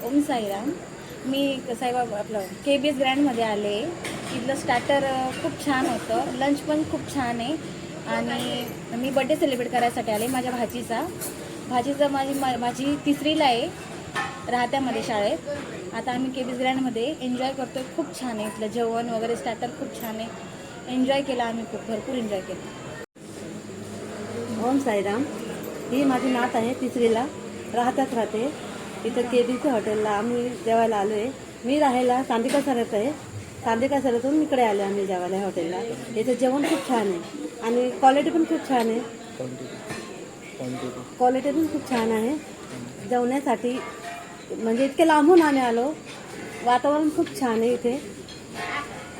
ओम साईराम. मी साईबाबा आपलं KBS ग्रँडमध्ये आले. इथलं स्टार्टर खूप छान होतं, लंच पण खूप छान आहे. आणि मी बड्डे सेलिब्रेट करायसाठी आले माझ्या भाचीचा माझी 3रीला आहे, राहत्यामध्ये शाळेत. आता आम्ही KBS ग्रँडमध्ये एन्जॉय करतो. खूप छान आहे इथलं जेवण वगैरे, स्टार्टर खूप छान आहे. एन्जॉय केला आम्ही, खूप भरपूर एन्जॉय केला. ओम साईराम. ही माझी नात आहे, 3रीला राहते. इथं KBC हॉटेलला आम्ही जेवायला आलो आहे. मी राहायला चांदिका सरत आहे. चांदिका सरतून इकडे आलो आम्ही जेवायला हॉटेलला. इथं जेवण खूप छान आहे आणि क्वालिटी पण खूप छान आहे. क्वालिटी पण खूप छान आहे जेवण्यासाठी. म्हणजे इतके लांबून आम्ही आलो. वातावरण खूप छान आहे इथे.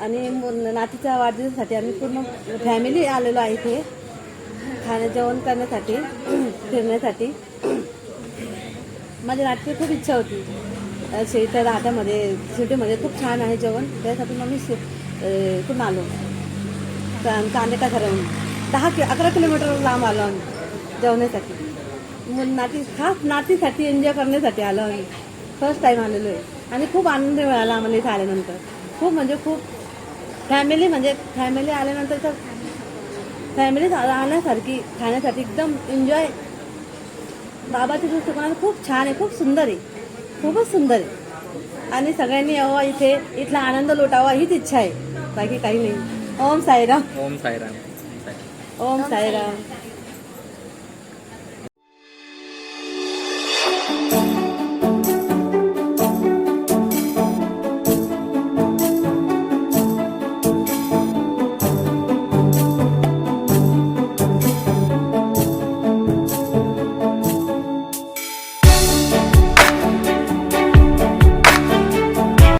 आणि नातीच्या वाढदिवसासाठी आम्ही पूर्ण फॅमिली आलेलो आहे इथे जेवण करण्यासाठी, फिरण्यासाठी. माझ्या नातीची खूप इच्छा होती इथं राहत्यामध्ये सिटीमध्ये खूप छान आहे जेवण, त्यासाठी मग मी इथून आलो. चांदेका धरण 11 किलोमीटर लांब आलो आम्ही जेवण्यासाठी. खास नातीसाठी एन्जॉय करण्यासाठी आलो आम्ही. फर्स्ट टाईम आलेलो आहे आणि खूप आनंद मिळाला आम्हाला इथं आल्यानंतर. खूप म्हणजे खूप फॅमिली आल्यानंतर तर फॅमिली राहण्यासारखी, खाण्यासाठी एकदम एन्जॉय. बाबाच्या दृष्टिकोनात खूप छान आहे, खूप सुंदर आहे, खूपच सुंदर आहे. आणि सगळ्यांनी यावं इथे, इथला आनंद लुटावा हीच इच्छा आहे, बाकी काही नाही. ओम साईराम. ओम साईराम. ओम साईराम.